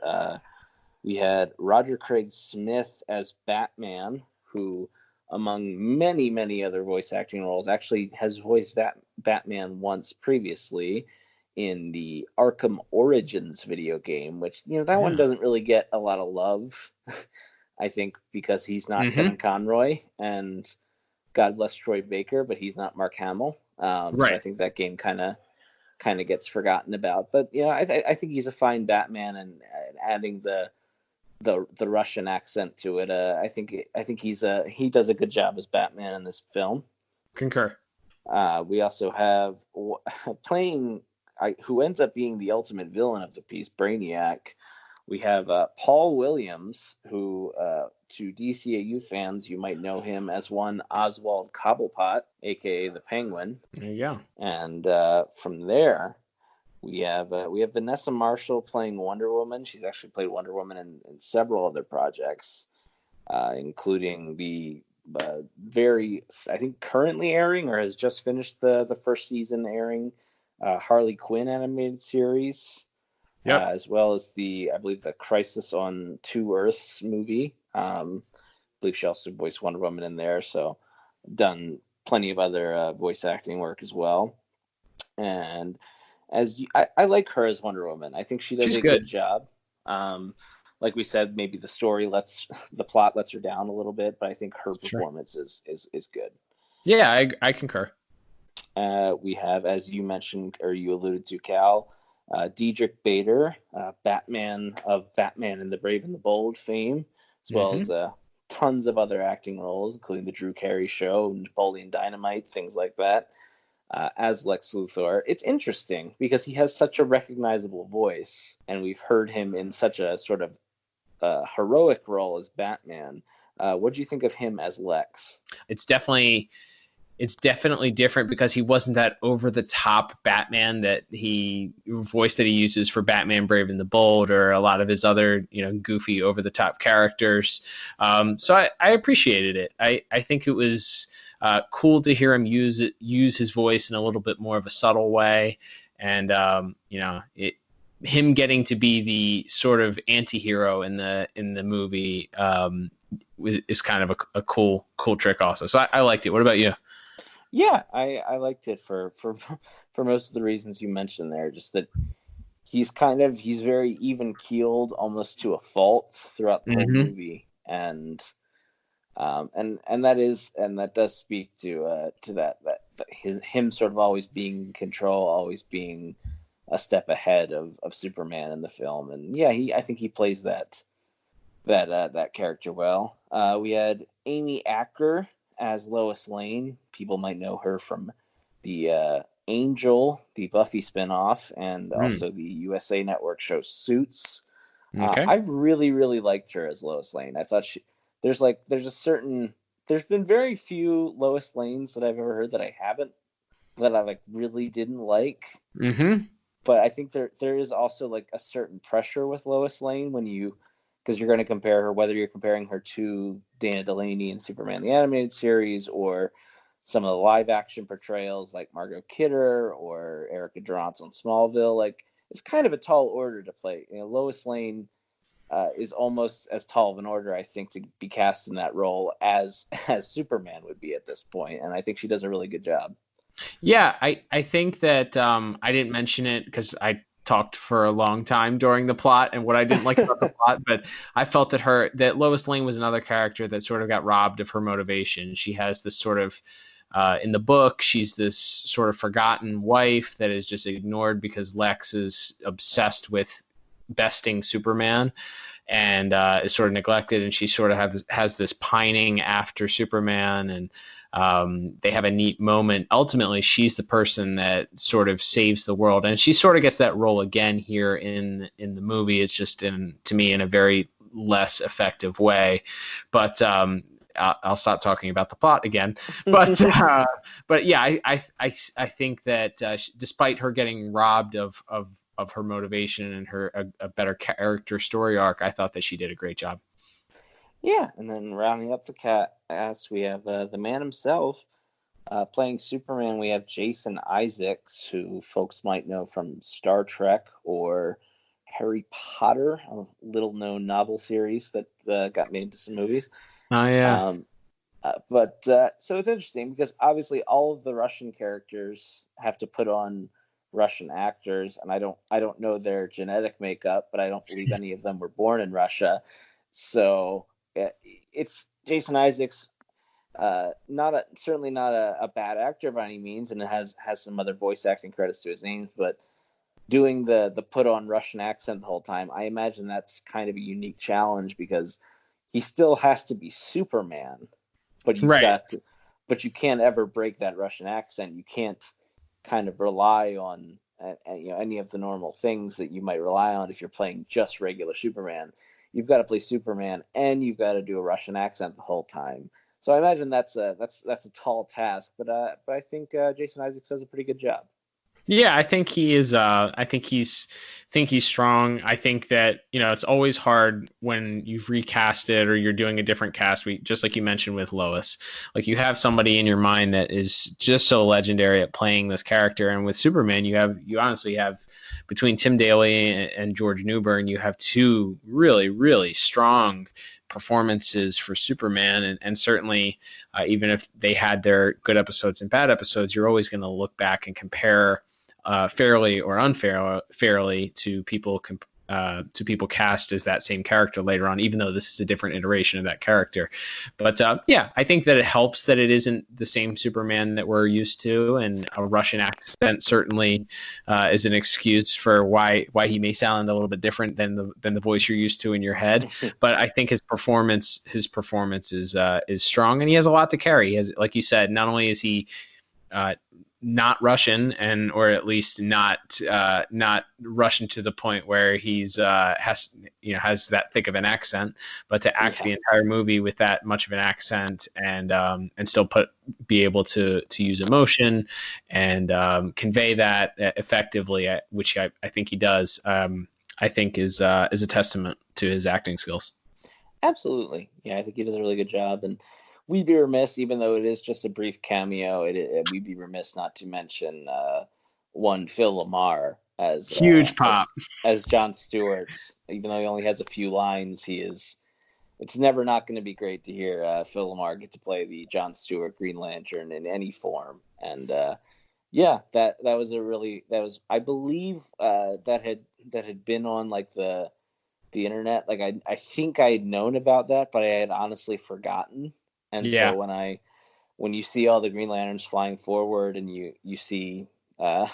We had Roger Craig Smith as Batman, who, among many, many other voice acting roles, actually has voiced Batman once previously in the Arkham Origins video game, which, that one doesn't really get a lot of love. I think because he's not Kevin Conroy, and God bless Troy Baker, but he's not Mark Hamill. So I think that game kind of gets forgotten about. But I think he's a fine Batman, and adding the Russian accent to it, I think he does a good job as Batman in this film. Concur. We also have playing who ends up being the ultimate villain of the piece, Brainiac. We have Paul Williams, who to DCAU fans, you might know him as one Oswald Cobblepot, aka the Penguin. There you go. And from there, we have Vanessa Marshall playing Wonder Woman. She's actually played Wonder Woman in several other projects, including the very, I think, currently airing or has just finished the first season airing Harley Quinn animated series. Yep. As well as I believe the Crisis on Two Earths movie. I believe she also voiced Wonder Woman in there, so done plenty of other voice acting work as well. And I like her as Wonder Woman. I think she does good job. Like we said, maybe the plot lets her down a little bit, but I think her performance is good. Yeah, I concur. We have, as you mentioned, or you alluded to, Cal, Diedrich Bader, Batman of Batman and the Brave and the Bold fame, as well as tons of other acting roles, including the Drew Carey Show, Napoleon Dynamite, things like that, as Lex Luthor. It's interesting because he has such a recognizable voice, and we've heard him in such a sort of heroic role as Batman. What do you think of him as Lex? It's definitely different because he wasn't that over the top Batman that he uses for Batman Brave and the Bold, or a lot of his other, goofy over the top characters. So I appreciated it. I think it was cool to hear him use his voice in a little bit more of a subtle way. And, him getting to be the sort of anti-hero in the movie is kind of a cool trick also. So I liked it. What about you? Yeah, I liked it for most of the reasons you mentioned there. Just that he's very even keeled, almost to a fault throughout the whole movie, and that does speak to that him sort of always being in control, always being a step ahead of Superman in the film. And yeah, I think he plays that character well. We had Amy Acker as Lois Lane. People might know her from the Angel, the Buffy spinoff, and also the USA Network show Suits. Okay. I really, really liked her as Lois Lane. I thought there's been very few Lois Lanes that I've ever heard that I really didn't like. But I think there is also like a certain pressure with Lois Lane because you're going to compare her, whether you're comparing her to Dana Delaney in Superman the Animated Series, or some of the live action portrayals like Margot Kidder or Erica Durance on Smallville. Like, it's kind of a tall order to play. Lois Lane is almost as tall of an order, I think, to be cast in that role as Superman would be at this point. And I think she does a really good job. Yeah, I think that I didn't mention it because I talked for a long time during the plot and what I didn't like about the plot, but I felt that Lois Lane was another character that sort of got robbed of her motivation. She has this sort of, in the book, she's this sort of forgotten wife that is just ignored because Lex is obsessed with besting Superman and is sort of neglected, and she sort of has this pining after Superman, and they have a neat moment. Ultimately, she's the person that sort of saves the world, and she sort of gets that role again here in the movie. It's just to me in a very less effective way, but I'll stop talking about the plot again. But yeah, I think that despite her getting robbed of her motivation and a better character story arc, I thought that she did a great job. Yeah, and then rounding up the cast, we have the man himself playing Superman. We have Jason Isaacs, who folks might know from Star Trek or Harry Potter, a little-known novel series that got made into some movies. Oh yeah. So it's interesting because obviously all of the Russian characters have to put on Russian actors, and I don't know their genetic makeup, but I don't believe any of them were born in Russia. So it's Jason Isaacs. Certainly not a bad actor by any means, and it has some other voice acting credits to his name, but doing the put on Russian accent the whole time, I imagine that's kind of a unique challenge because he still has to be Superman, but but you can't ever break that Russian accent. You can't kind of rely on any of the normal things that you might rely on if you're playing just regular Superman. You've got to play Superman and you've got to do a Russian accent the whole time. So I imagine that's a tall task, but I think Jason Isaacs does a pretty good job. Yeah, I think he is. I think he's strong. I think that it's always hard when you've recast it or you're doing a different cast. Just like you mentioned with Lois, like you have somebody in your mind that is just so legendary at playing this character, and with Superman, you honestly have between Tim Daly and George Newbern, you have two really, really strong performances for Superman, and certainly even if they had their good episodes and bad episodes, you're always going to look back and compare fairly or unfairly to people cast as that same character later on, even though this is a different iteration of that character. But I think that it helps that it isn't the same Superman that we're used to, and a Russian accent certainly is an excuse for why he may sound a little bit different than the voice you're used to in your head. But I think his performance is strong, and he has a lot to carry. He has, like you said, not only is he not Russian, or at least not Russian to the point where he's has that thick of an accent, but to act the entire movie with that much of an accent and still be able to use emotion and convey that effectively, which I think he does. I think is a testament to his acting skills. Absolutely, yeah, I think he does a really good job, and we'd be remiss, even though it is just a brief cameo, we'd be remiss not to mention one Phil Lamar as huge pop as Jon Stewart. Even though he only has a few lines, it's never not going to be great to hear Phil Lamar get to play the Jon Stewart Green Lantern in any form. And that was I believe that had been on like the internet. Like I think I had known about that, but I had honestly forgotten. And so when you see all the Green Lanterns flying forward and you see an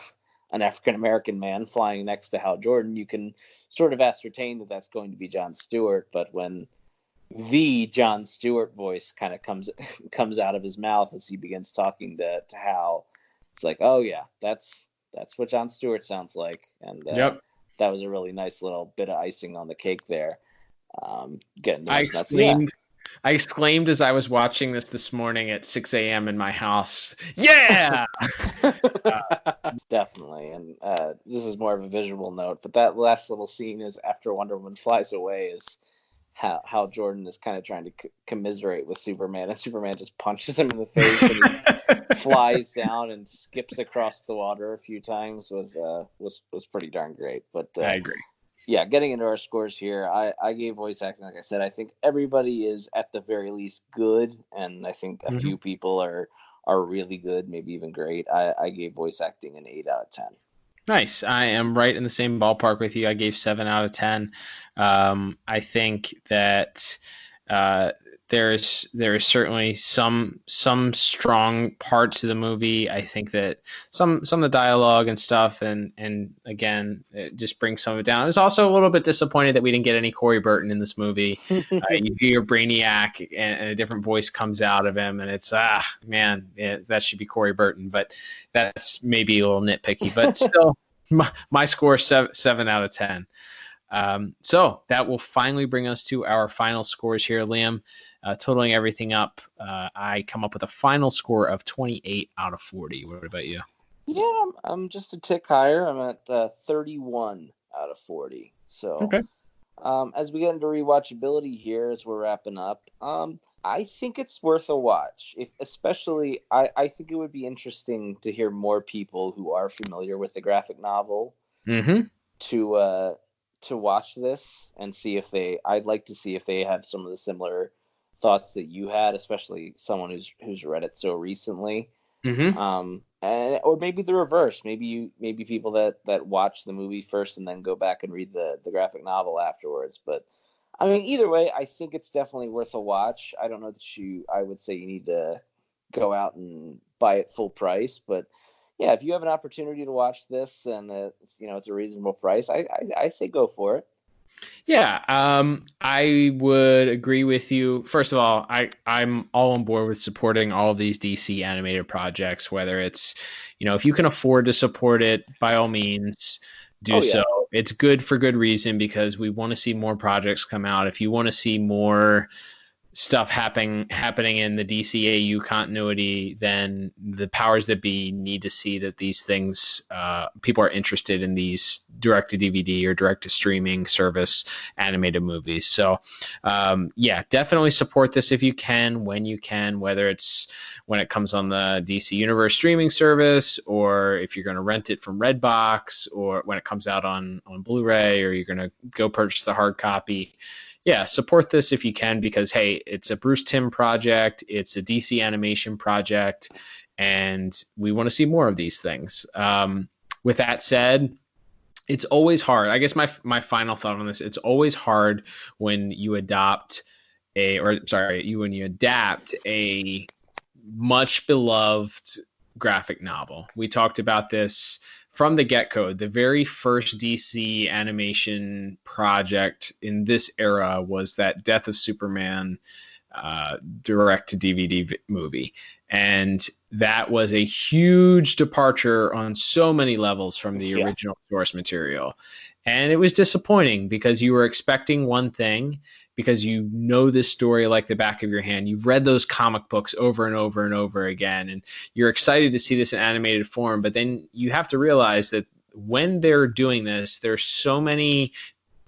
African-American man flying next to Hal Jordan, you can sort of ascertain that that's going to be Jon Stewart. But when the Jon Stewart voice kind of comes out of his mouth as he begins talking to Hal, it's like, oh yeah, that's what Jon Stewart sounds like. And that was a really nice little bit of icing on the cake there. I exclaimed as I was watching this morning at 6 a.m. in my house. Yeah! Definitely. And this is more of a visual note, but that last little scene is after Wonder Woman flies away is how Jordan is kind of trying to commiserate with Superman, and Superman just punches him in the face and he flies down and skips across the water a few times was pretty darn great. But I agree. Yeah, getting into our scores here, I gave voice acting, like I said, I think everybody is at the very least good, and I think a few people are really good, maybe even great. I gave voice acting an 8 out of 10. Nice. I am right in the same ballpark with you. I gave 7 out of 10. I think that there is certainly some strong parts of the movie. I think that some of the dialogue and stuff, and again, it just brings some of it down. I was also a little bit disappointed that we didn't get any Corey Burton in this movie. You hear Brainiac and a different voice comes out of him, and it's that should be Corey Burton. But that's maybe a little nitpicky, but still, my score 7 out of 10. So that will finally bring us to our final scores here, Liam. Totaling everything up, I come up with a final score of 28 out of 40. What about you? Yeah, I'm just a tick higher. I'm at 31 out of 40. So, okay. As we get into rewatchability here, as we're wrapping up, I think it's worth a watch. Especially, I think it would be interesting to hear more people who are familiar with the graphic novel to watch this and see if I'd like to see if they have some of the similar thoughts that you had, especially someone who's read it so recently. Or maybe the reverse. Maybe people that watch the movie first and then go back and read the graphic novel afterwards. But I mean, either way, I think it's definitely worth a watch. I don't know that I would say you need to go out and buy it full price, but yeah, if you have an opportunity to watch this and it's a reasonable price, I say go for it. Yeah, I would agree with you. First of all, I'm all on board with supporting all of these DC animated projects, whether it's, if you can afford to support it, by all means, do so. It's good for good reason, because we want to see more projects come out. If you want to see more stuff happening in the DCAU continuity, then the powers that be need to see that these things, people are interested in these direct to DVD or direct to streaming service animated movies. So yeah, definitely support this if you can, when you can, whether it's when it comes on the DC Universe streaming service, or if you're going to rent it from Redbox, or when it comes out on Blu-ray, or you're going to go purchase the hard copy. Yeah, support this if you can, because, hey, it's a Bruce Timm project. It's a DC animation project, and we want to see more of these things. With that said, it's always hard. I guess my final thought on this, it's always hard when you adapt when you adapt a much beloved graphic novel. We talked about this from the get-go. The very first DC animation project in this era was that Death of Superman direct-to-DVD movie. And that was a huge departure on so many levels from the original source material. And it was disappointing, because you were expecting one thing, because you know this story like the back of your hand. You've read those comic books over and over and over again, and you're excited to see this in animated form. But then you have to realize that when they're doing this, there's so many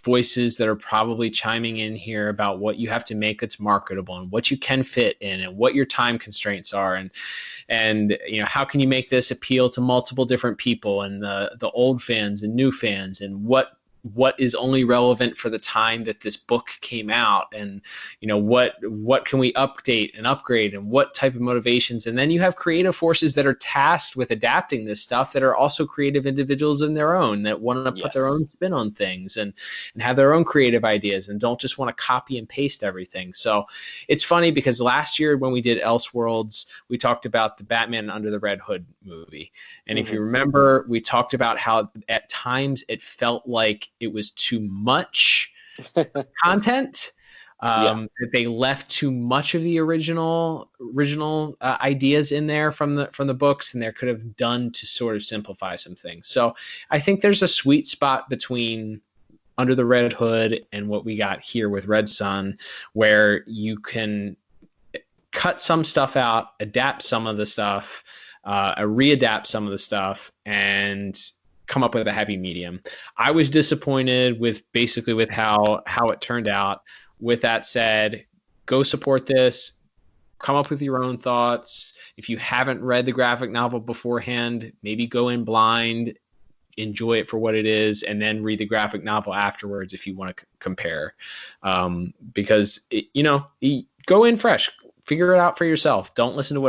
voices that are probably chiming in here about what you have to make that's marketable, and what you can fit in, and what your time constraints are, and how can you make this appeal to multiple different people, and the old fans and new fans, and what is only relevant for the time that this book came out, and what can we update and upgrade, and what type of motivations. And then you have creative forces that are tasked with adapting this stuff, that are also creative individuals in their own, that want to put their own spin on things, and have their own creative ideas, and don't just want to copy and paste everything. So it's funny, because last year when we did Elseworlds, we talked about the Batman Under the Red Hood movie, and if you remember, we talked about how at times it felt like it was too much content, that they left too much of the original ideas in there from the books, and there could have done to sort of simplify some things. So I think there's a sweet spot between Under the Red Hood and what we got here with Red Sun, where you can cut some stuff out, adapt some of the stuff, readapt some of the stuff, and come up with a happy medium. I was disappointed with how it turned out. With that said, go support this, come up with your own thoughts. If you haven't read the graphic novel beforehand, maybe go in blind, enjoy it for what it is, and then read the graphic novel afterwards if you want to compare. Because go in fresh, figure it out for yourself. Don't listen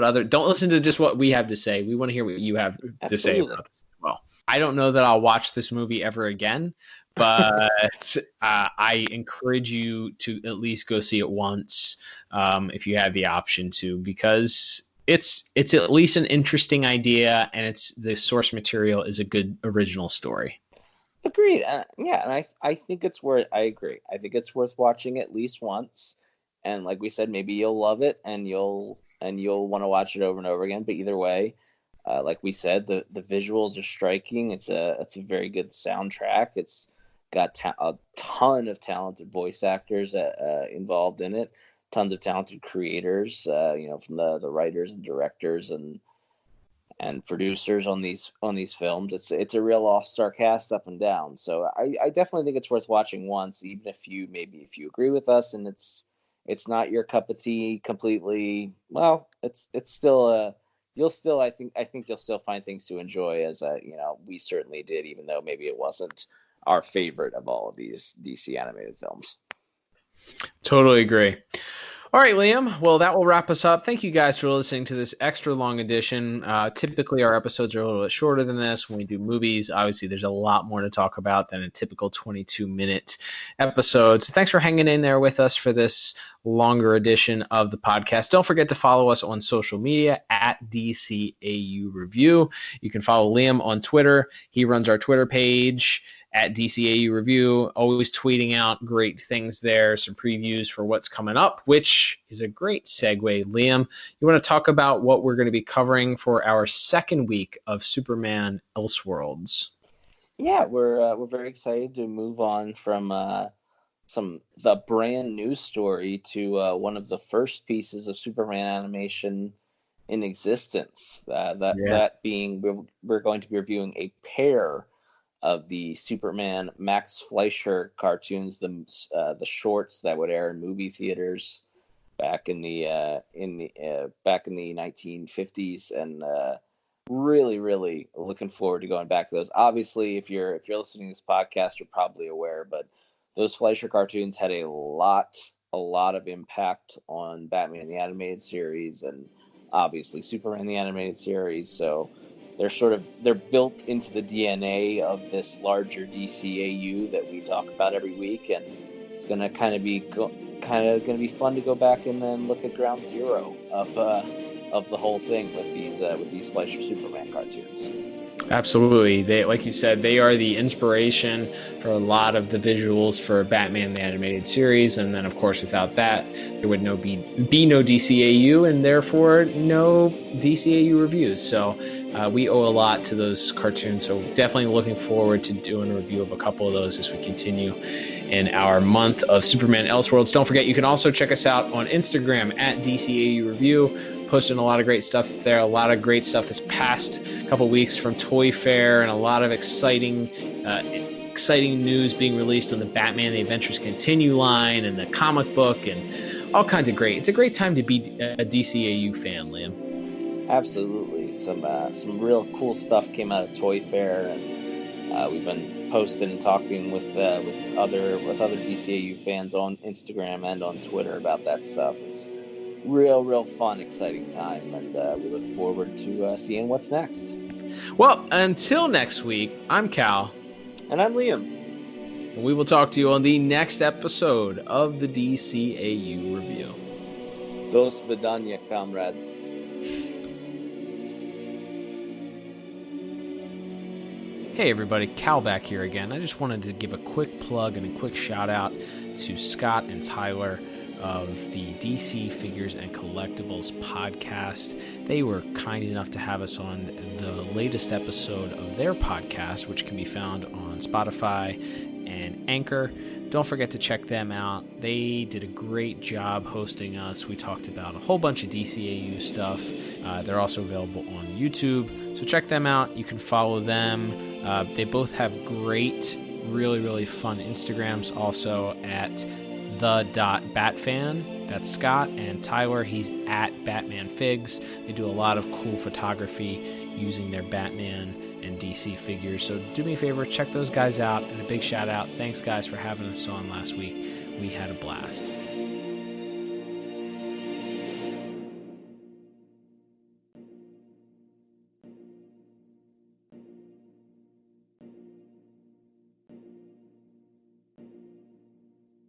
to just what we have to say. We want to hear what you have to say about it as well. I don't know that I'll watch this movie ever again, but I encourage you to at least go see it once, if you have the option to, because it's at least an interesting idea, and the source material is a good original story. Agreed. And I think it's worth. I agree. I think it's worth watching at least once, and like we said, maybe you'll love it, and you'll want to watch it over and over again. But either way, like we said, the visuals are striking. It's a very good soundtrack. It's got a ton of talented voice actors involved in it. Tons of talented creators, from the writers and directors and producers on these films. It's a real all-star cast up and down. So I definitely think it's worth watching once, even if you agree with us and it's not your cup of tea completely. Well, it's still I think you'll still find things to enjoy, as we certainly did, even though maybe it wasn't our favorite of all of these DC animated films. Totally agree. All right, Liam. Well, that will wrap us up. Thank you guys for listening to this extra long edition. Typically, our episodes are a little bit shorter than this. When we do movies, obviously, there's a lot more to talk about than a typical 22-minute episode. So thanks for hanging in there with us for this longer edition of the podcast. Don't forget to follow us on social media at DCAU Review. You can follow Liam on Twitter. He runs our Twitter page at DCAU Review, always tweeting out great things there, some previews for what's coming up, which is a great segue. Liam, you want to talk about what we're going to be covering for our second week of Superman Elseworlds? Yeah, we're very excited to move on from the brand new story to one of the first pieces of Superman animation in existence. That being, we're going to be reviewing a pair of the Superman Max Fleischer cartoons, the shorts that would air in movie theaters back in the 1950s, and really looking forward to going back to those. Obviously, if you're listening to this podcast, you're probably aware, but those Fleischer cartoons had a lot of impact on Batman the Animated Series and obviously Superman the Animated Series. So they're built into the DNA of this larger DCAU that we talk about every week, and it's gonna kind of be fun to go back and then look at ground zero of the whole thing with these Fleischer Superman cartoons. Absolutely. They, like you said, they are the inspiration for a lot of the visuals for Batman the Animated Series, and then of course without that there would be no DCAU, and therefore no DCAU reviews. So we owe a lot to those cartoons, so definitely looking forward to doing a review of a couple of those as we continue in our month of Superman Elseworlds. Don't forget, you can also check us out on Instagram at DCAU Review. Posting a lot of great stuff there, a lot of great stuff this past couple weeks from Toy Fair, and a lot of exciting news being released on the Batman The Adventures Continue line and the comic book and all kinds of great. It's a great time to be a DCAU fan, Liam. Absolutely. Some real cool stuff came out of Toy Fair, and we've been posting and talking with other DCAU fans on Instagram and on Twitter about that stuff. It's real fun, exciting time, and we look forward to seeing what's next. Well, until next week, I'm Cal. And I'm Liam. And we will talk to you on the next episode of the DCAU Review. Do svidaniya, comrade. Hey everybody, Cal back here again. I just wanted to give a quick plug and a quick shout out to Scott and Tyler of the DC Figures and Collectibles podcast. They were kind enough to have us on the latest episode of their podcast, which can be found on Spotify and Anchor. Don't forget to check them out. They did a great job hosting us. We talked about a whole bunch of DCAU stuff. They're also available on YouTube, so check them out. You can follow them. They both have great, really fun Instagrams also at the.batfan. That's Scott, and Tyler, he's at BatmanFigs. They do a lot of cool photography using their Batman and DC figures. So do me a favor, check those guys out, and a big shout out. Thanks guys for having us on last week. We had a blast.